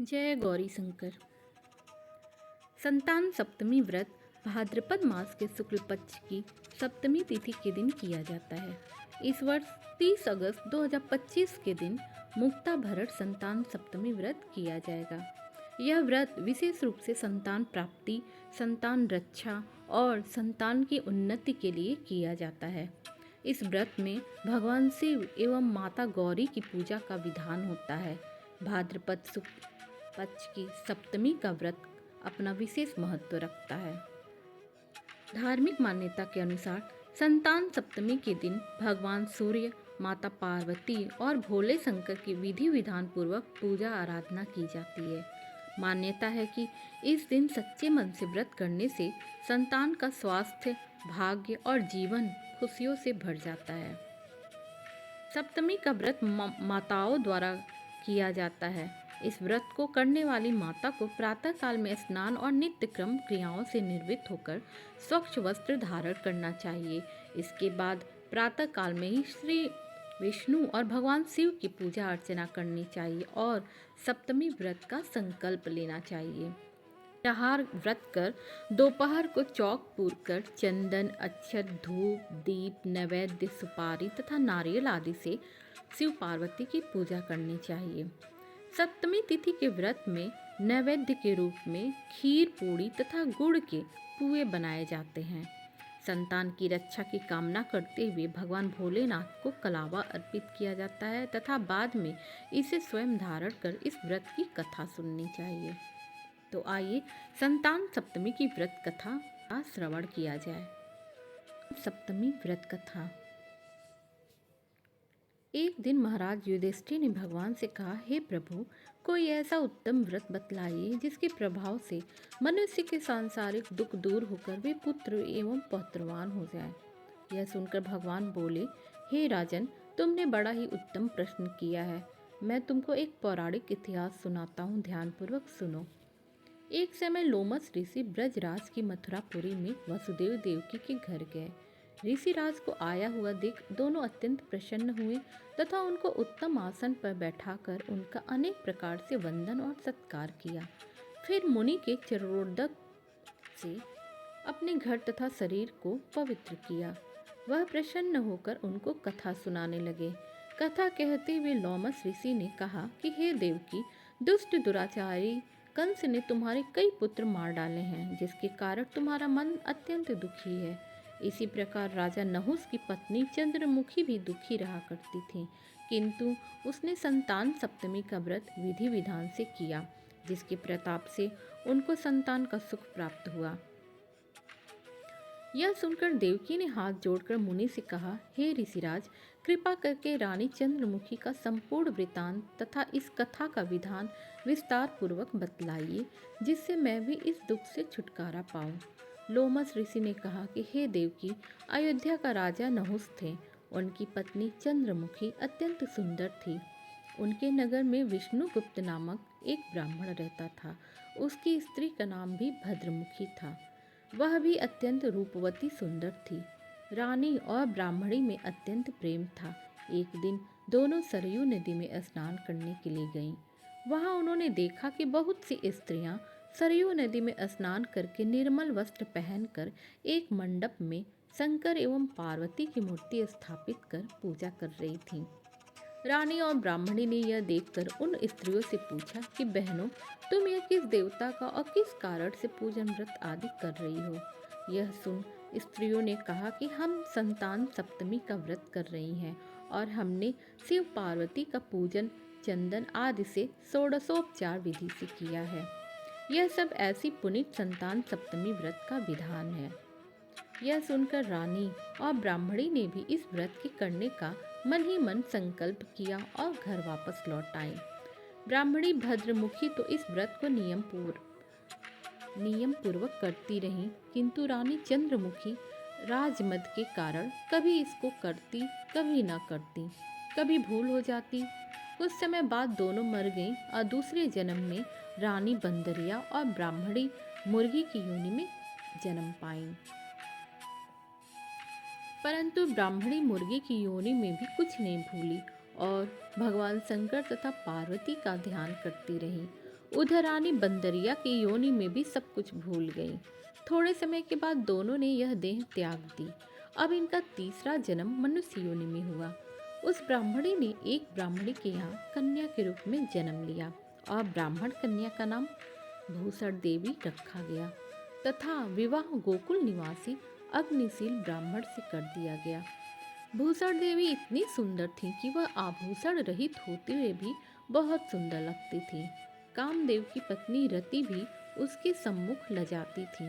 जय गौरी शंकर। संतान सप्तमी व्रत भाद्रपद मास के शुक्ल पक्ष की सप्तमी तिथि के दिन किया जाता है। इस वर्ष 30 अगस्त 2025 के दिन मुक्ता भरत संतान सप्तमी व्रत किया जाएगा। यह व्रत विशेष रूप से संतान प्राप्ति, संतान रक्षा और संतान की उन्नति के लिए किया जाता है। इस व्रत में भगवान शिव एवं माता गौरी की पूजा का विधान होता है। भाद्रपद शुक्ल पक्ष की सप्तमी का व्रत अपना विशेष महत्व रखता है। धार्मिक मान्यता के अनुसार संतान सप्तमी के दिन भगवान सूर्य, माता पार्वती और भोले शंकर की विधि विधान पूर्वक पूजा आराधना की जाती है। मान्यता है कि इस दिन सच्चे मन से व्रत करने से संतान का स्वास्थ्य, भाग्य और जीवन खुशियों से भर जाता है। सप्तमी का व्रत माताओं द्वारा किया जाता है। इस व्रत को करने वाली माता को प्रातः काल में स्नान और नित्य क्रम क्रियाओं से निर्वृत्त होकर स्वच्छ वस्त्र धारण करना चाहिए। इसके बाद प्रातः काल में ही श्री विष्णु और भगवान शिव की पूजा अर्चना करनी चाहिए और सप्तमी व्रत का संकल्प लेना चाहिए। त्योहार व्रत कर दोपहर को चौक पूरकर चंदन, अक्षत, धूप, दीप, नैवेद्य, सुपारी तथा नारियल आदि से शिव पार्वती की पूजा करनी चाहिए। सप्तमी तिथि के व्रत में नैवेद्य के रूप में खीर, पूड़ी तथा गुड़ के पुए बनाए जाते हैं। संतान की रक्षा की कामना करते हुए भगवान भोलेनाथ को कलावा अर्पित किया जाता है तथा बाद में इसे स्वयं धारण कर इस व्रत की कथा सुननी चाहिए। तो आइए संतान सप्तमी की व्रत कथा का श्रवण किया जाए। सप्तमी व्रत कथा। एक दिन महाराज युधिष्ठिर ने भगवान से कहा, हे प्रभु, कोई ऐसा उत्तम व्रत बतलाइए जिसके प्रभाव से मनुष्य के सांसारिक दुख दूर होकर वे पुत्र एवं पौत्रवान हो जाए। यह सुनकर भगवान बोले, हे राजन, तुमने बड़ा ही उत्तम प्रश्न किया है। मैं तुमको एक पौराणिक इतिहास सुनाता हूँ, ध्यानपूर्वक सुनो। एक समय लोमस ऋषि ब्रजराज की मथुरापुरी में वसुदेव देवकी के घर गए। ऋषिराज को आया हुआ देख दोनों अत्यंत प्रसन्न हुए तथा उनको उत्तम आसन पर बैठाकर उनका अनेक प्रकार से वंदन और सत्कार किया। फिर मुनि के चरणोदक से अपने घर तथा शरीर को पवित्र किया। वह प्रसन्न होकर उनको कथा सुनाने लगे। कथा कहते हुए लोमस ऋषि ने कहा कि हे देवकी, दुष्ट दुराचारी कंस ने तुम्हारे कई पुत्र मार डाले हैं, जिसके कारण तुम्हारा मन अत्यंत दुखी है। इसी प्रकार राजा नहुस की पत्नी चंद्रमुखी भी दुखी रहा करती थी, किंतु उसने संतान सप्तमी का व्रत विधि विधान से किया, जिसके प्रताप से उनको संतान का सुख प्राप्त हुआ। यह सुनकर देवकी ने हाथ जोड़कर मुनि से कहा, हे ऋषिराज, कृपा करके रानी चंद्रमुखी का संपूर्ण वृतांत तथा इस कथा का विधान विस्तार पूर्वक बतलाइए, जिससे मैं भी इस दुख से छुटकारा पाऊं। लोमस ऋषि ने कहा कि हे देवकी, अयोध्या का राजा नहुस थे। उनकी पत्नी चंद्रमुखी अत्यंत सुंदर थी। उनके नगर में विष्णुगुप्त नामक एक ब्राह्मण रहता था। उसकी स्त्री का नाम भी भद्रमुखी था। वह भी अत्यंत रूपवती सुंदर थी। रानी और ब्राह्मणी में अत्यंत प्रेम था। एक दिन दोनों सरयू नदी में स्नान करने के लिए गईं। वहां उन्होंने देखा कि बहुत सी स्त्रियां सरयू नदी में स्नान करके निर्मल वस्त्र पहनकर एक मंडप में शंकर एवं पार्वती की मूर्ति स्थापित कर पूजा कर रही थीं। रानी और ब्राह्मणी ने यह देखकर उन स्त्रियों से पूछा कि बहनों, तुम यह किस देवता का और किस कारण से पूजन व्रत आदि कर रही हो। यह सुन स्त्रियों ने कहा कि हम संतान सप्तमी का व्रत कर रही हैं और हमने शिव पार्वती का पूजन चंदन आदि से षोडशोपचार विधि से किया है। यह सब ऐसी पुनीत संतान सप्तमी व्रत का विधान है। यह सुनकर रानी और ब्राह्मणी ने भी इस व्रत के करने का मन ही मन संकल्प किया और घर वापस लौट आई। ब्राह्मणी भद्रमुखी तो इस व्रत को नियम पूर्वक करती रही, किंतु रानी चंद्रमुखी राजमद के कारण कभी इसको करती, कभी न करती, कभी भूल हो जाती। कुछ समय बाद दोनों मर गईं और दूसरे जन्म में रानी बंदरिया और ब्राह्मणी मुर्गी की योनि में जन्म पाईं। परंतु ब्राह्मणी मुर्गी की योनि में भी कुछ नहीं भूली और भगवान शंकर तथा पार्वती का ध्यान करती रही। उधर रानी बंदरिया की योनि में भी सब कुछ भूल गई। थोड़े समय के बाद दोनों ने यह देह त्याग दी। अब इनका तीसरा जन्म मनुष्य योनि में हुआ। उस ब्राह्मणी ने एक ब्राह्मणी के यहाँ कन्या के रूप में जन्म लिया और ब्राह्मण कन्या का नाम भूसड़ देवी रखा गया तथा विवाह गोकुल निवासी अग्निशील ब्राह्मण से कर दिया गया। भूसड़ देवी इतनी सुंदर थी कि वह आभूषण रहित होते हुए भी बहुत सुंदर लगती थी। कामदेव की पत्नी रति भी उसके सम्मुख लजाती थी।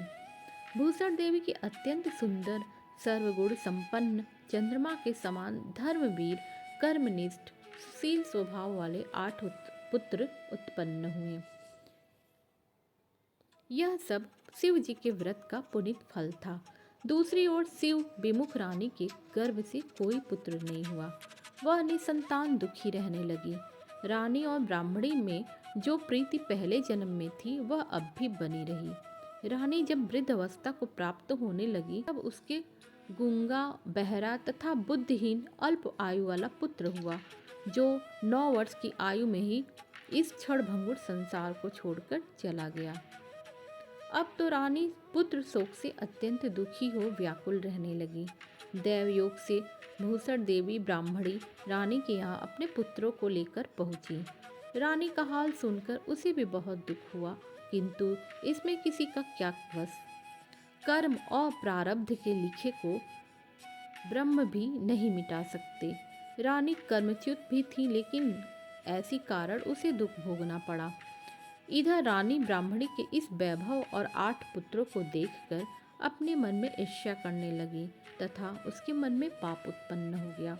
भूसड़ देवी की अत्यंत सुंदर, सर्वगुण संपन्न, चंद्रमा के समान धर्मवीर, कर्मनिष्ठ, शील स्वभाव वाले 8 पुत्र उत्पन्न हुए। यह सब शिव जी के व्रत का पुनीत फल था। दूसरी ओर शिव विमुख रानी के गर्भ से कोई पुत्र नहीं हुआ। वह निसंतान दुखी रहने लगी। रानी और ब्राह्मणी में जो प्रीति पहले जन्म में थी वह अब भी बनी रही। रानी जब वृद्ध अवस्था को प्राप्त होने लगी तब उसके गूंगा, बहरा तथा बुद्धिहीन अल्प आयु वाला पुत्र हुआ, जो 9 वर्ष की आयु में ही इस क्षणभंगुर संसार को छोड़कर चला गया। अब तो रानी पुत्र शोक से अत्यंत दुखी हो व्याकुल रहने लगी। दैवयोग से भूसड़ देवी ब्राह्मणी रानी के यहाँ अपने पुत्रों को लेकर पहुंची। रानी का हाल सुनकर उसे भी बहुत दुख हुआ, किंतु इसमें किसी का क्या वश। कर्म और प्रारब्ध के लिखे को ब्रह्म भी नहीं मिटा सकते। रानी कर्मच्युत भी थी, लेकिन ऐसी कारण उसे दुख भोगना पड़ा। इधर रानी ब्राह्मणी के इस वैभव और 8 पुत्रों को देखकर अपने मन में ईर्ष्या करने लगी तथा उसके मन में पाप उत्पन्न हो गया।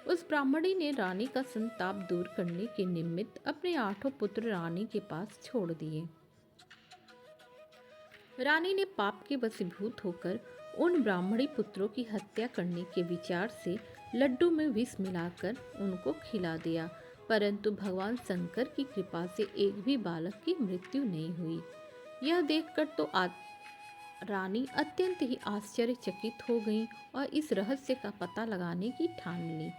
उस ब्राह्मणी ने रानी का संताप दूर करने के निमित्त अपने 8 पुत्र रानी के पास छोड़ दिए। रानी ने पाप के वशीभूत होकर उन ब्राह्मणी पुत्रों की हत्या करने के विचार से लड्डू में विष मिलाकर उनको खिला दिया, परंतु भगवान शंकर की कृपा से एक भी बालक की मृत्यु नहीं हुई। यह देखकर तो रानी अत्यंत ही आश्चर्यचकित हो गई और इस रहस्य का पता लगाने की ठान ली।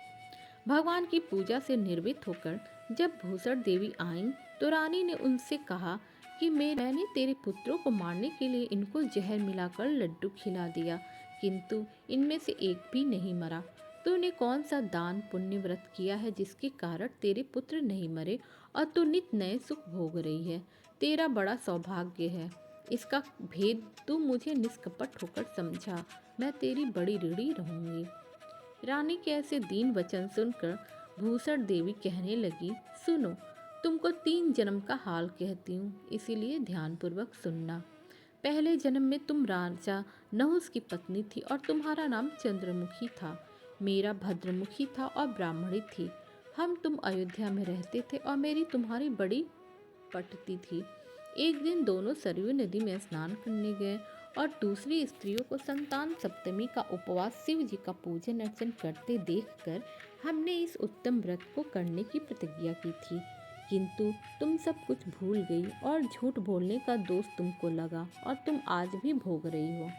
भगवान की पूजा से निर्वित होकर जब भूसड़ देवी आईं तो रानी ने उनसे कहा कि मैंने तेरे पुत्रों को मारने के लिए इनको जहर मिलाकर लड्डू खिला दिया, किंतु इनमें से एक भी नहीं मरा। तूने कौन सा दान पुण्य व्रत किया है जिसके कारण तेरे पुत्र नहीं मरे और तू नित नए सुख भोग रही है? तेरा बड़ा सौभाग्य है। इसका भेद तू मुझे निष्कपट होकर समझा, मैं तेरी बड़ी ऋणी रहूंगी। रानी के ऐसे दीन वचन सुनकर भूसड़ देवी कहने लगी, सुनो, तुमको 3 जन्म का हाल कहती हूँ, इसीलिए ध्यानपूर्वक सुनना। पहले जन्म में तुम राजा नहुस की पत्नी थी और तुम्हारा नाम चंद्रमुखी था। मेरा भद्रमुखी था और ब्राह्मणी थी। हम तुम अयोध्या में रहते थे और मेरी तुम्हारी बड़ी पटती थी। एक दिन दोनों सरयू नदी में स्नान करने गए और दूसरी स्त्रियों को संतान सप्तमी का उपवास शिव जी का पूजन अर्चन करते देखकर हमने इस उत्तम व्रत को करने की प्रतिज्ञा की थी, किंतु तुम सब कुछ भूल गई और झूठ बोलने का दोष तुमको लगा और तुम आज भी भोग रही हो।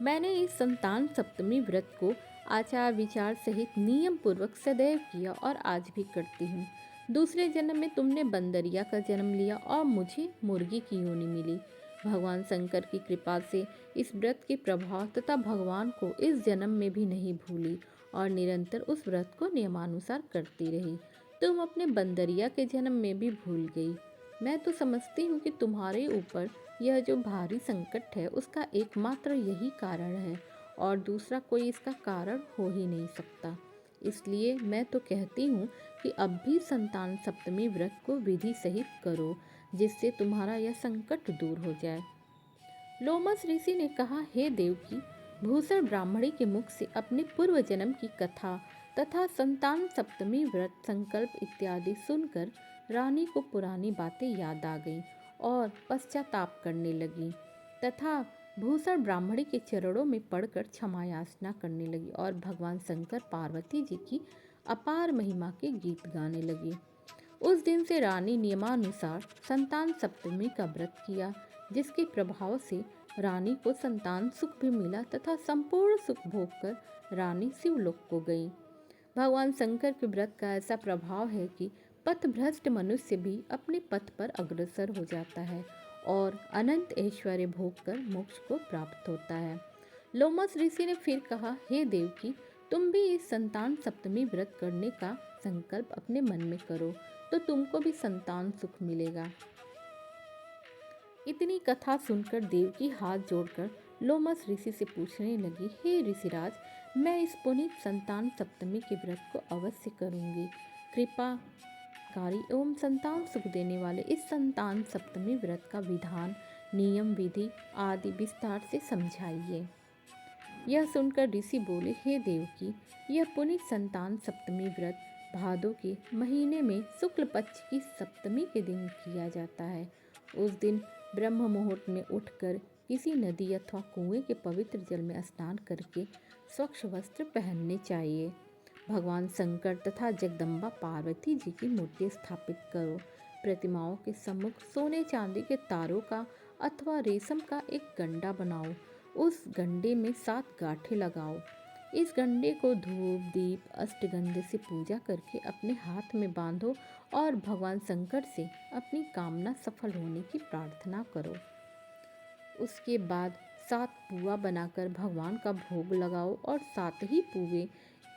मैंने इस संतान सप्तमी व्रत को आचार विचार सहित नियम पूर्वक सदैव किया और आज भी करती हूँ। दूसरे जन्म में तुमने बंदरिया का जन्म लिया और मुझे मुर्गी की योनि मिली। भगवान शंकर की कृपा से इस व्रत के प्रभाव तथा भगवान को इस जन्म में भी नहीं भूली और निरंतर उस व्रत को नियमानुसार करती रही। तुम अपने बंदरिया के जन्म में भी भूल गई। मैं तो समझती हूँ कि तुम्हारे ऊपर यह जो भारी संकट है उसका एकमात्र यही कारण है और दूसरा कोई इसका कारण हो ही नहीं सकता। इसलिए मैं तो कहती हूँ कि अब भी संतान सप्तमी व्रत को विधि सहित करो, जिससे तुम्हारा यह संकट दूर हो जाए। लोमस ऋषि ने कहा, हे देवकी, भूसड़ ब्राह्मणी के मुख से अपने पूर्व जन्म की कथा तथा संतान सप्तमी व्रत संकल्प इत्यादि सुनकर रानी को पुरानी बातें याद आ गईं और पश्चाताप करने लगी तथा भूसड़ ब्राह्मणी के चरणों में पड़कर क्षमा याचना करने लगी और भगवान शंकर पार्वती जी की अपार महिमा के गीत गाने लगी। उस दिन से रानी नियमानुसार संतान सप्तमी का व्रत किया, जिसके प्रभाव से रानी को संतान सुख भी मिला तथा संपूर्ण सुख भोगकर रानी शिवलोक को गई। भगवान शंकर के व्रत का ऐसा प्रभाव है कि पथभ्रष्ट मनुष्य भी अपने पथ पर अग्रसर हो जाता है और अनंत ऐश्वर्य भोग कर मोक्ष को प्राप्त होता है। लोमस ऋषि ने फिर कहा, हे देवकी, तुम भी इस संतान सप्तमी व्रत करने का संकल्प अपने मन में करो तो तुमको भी संतान सुख मिलेगा। इतनी कथा सुनकर देवकी हाथ जोड़कर लोमस ऋषि से पूछने लगी, हे ऋषिराज, मैं इस पुनीत संतान सप्तमी के व्रत को अवश्य करूंगी। कृपाकारी एवं संतान सुख देने वाले इस संतान सप्तमी व्रत का विधान, नियम, विधि आदि विस्तार से समझाइए। यह सुनकर ऋषि बोले, हे देवकी, यह पुनीत संतान सप्तमी व्रत भादों के महीने में शुक्ल पक्ष की सप्तमी के दिन किया जाता है। उस दिन ब्रह्म मुहूर्त में उठकर किसी नदी अथवा कुएं के पवित्र जल में स्नान करके स्वच्छ वस्त्र पहनने चाहिए। भगवान शंकर तथा जगदम्बा पार्वती जी की मूर्ति स्थापित करो। प्रतिमाओं के सम्मुख सोने चांदी के तारों का अथवा रेशम का एक गंडा बनाओ। उस गंडे में 7 गांठें लगाओ। इस गंडे को धूप, दीप, अष्टगंध से पूजा करके अपने हाथ में बांधो और भगवान शंकर से अपनी कामना सफल होने की प्रार्थना करो। उसके बाद 7 पुआ बनाकर भगवान का भोग लगाओ और 7 ही पुए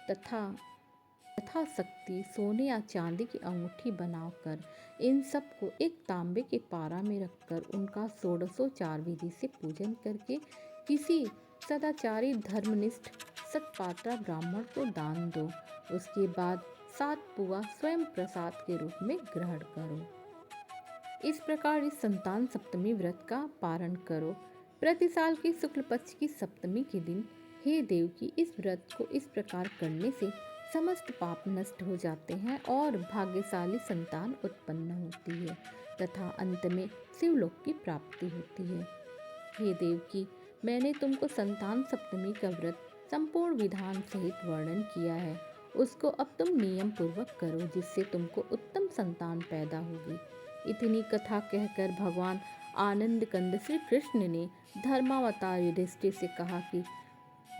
तथा शक्ति सोने या चांदी की अंगूठी बनाकर इन सब को एक तांबे के पारा में रखकर उनका षोडशोपचार विधि से पूजन करके किसी सदाचारी धर्मनिष्ठ सतपात्रा ब्राह्मण को दान दो। उसके बाद 7 पुआ स्वयं प्रसाद के रूप में ग्रहण करो। इस प्रकार इस संतान सप्तमी व्रत का पारण करो। प्रति साल की शुक्ल पक्ष की सप्तमी के दिन, हे देवकी, इस व्रत को इस प्रकार करने से समस्त पाप नष्ट हो जाते हैं और भाग्यशाली संतान उत्पन्न होती है तथा अंत में शिवलोक की प्राप्ति होती है। हे देवकी, मैंने तुमको संतान सप्तमी का व्रत संपूर्ण विधान सहित वर्णन किया है। उसको अब तुम नियम पूर्वक करो, जिससे तुमको उत्तम संतान पैदा होगी। इतनी कथा कहकर भगवान आनंद कंद श्री कृष्ण ने धर्मावतार युधिष्ठिर से कहा कि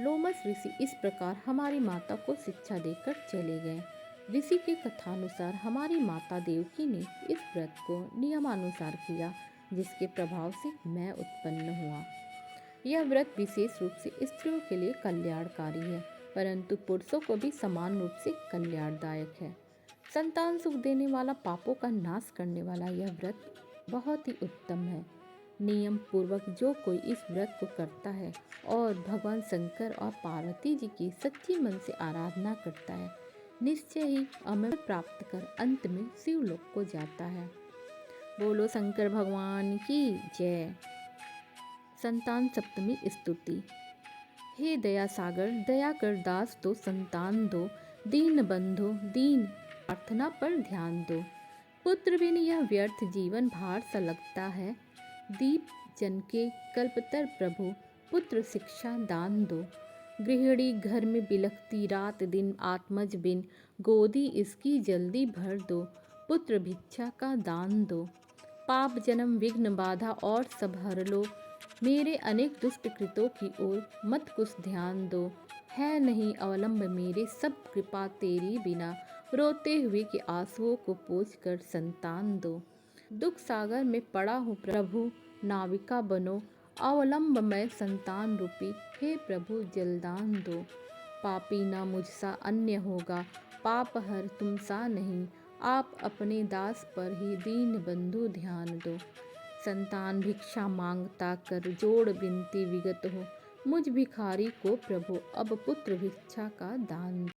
लोमस ऋषि इस प्रकार हमारी माता को शिक्षा देकर चले गए। ऋषि के कथानुसार हमारी माता देवकी ने इस व्रत को नियमानुसार किया, जिसके प्रभाव से मैं उत्पन्न हुआ। यह व्रत विशेष रूप से स्त्रियों के लिए कल्याणकारी है, परंतु पुरुषों को भी समान रूप से कल्याणदायक है। संतान सुख देने वाला, पापों का नाश करने वाला यह व्रत बहुत ही उत्तम है। नियम पूर्वक जो कोई इस व्रत को करता है और भगवान शंकर और पार्वती जी की सच्ची मन से आराधना करता है, निश्चय ही अमर प्राप्त कर अंत में शिवलोक को जाता है। बोलो शंकर भगवान की जय। संतान सप्तमी स्तुति। हे दया सागर, दया कर दास तो संतान दो, दीन बंधु दीन प्रार्थना पर ध्यान दो। पुत्र बिन यह व्यर्थ जीवन भार सा लगता है, दीप जन के कल्पतर प्रभु पुत्र शिक्षा दान दो। गृहिणी घर में बिलखती रात दिन, आत्मज बिन गोदी इसकी जल्दी भर दो। पुत्र भिक्षा का दान दो। पाप जन्म विघ्न बाधा और सब हर लो, मेरे अनेक दुष्ट कृतों की ओर मत कुछ ध्यान दो। है नहीं अवलंब मेरे सब कृपा तेरी बिना, रोते हुए के आंसुओं को पोंछ कर संतान दो। दुख सागर में पड़ा हूँ प्रभु, नाविका बनो, अवलंब मैं संतान रूपी, हे प्रभु जलदान दो। पापी ना मुझसा अन्य होगा, पाप हर तुम सा नहीं, आप अपने दास पर ही दीन बंधु ध्यान दो। संतान भिक्षा मांगता कर जोड़ बिनती विगत हो, मुझ भिखारी को प्रभु अब पुत्र भिक्षा का दान दो।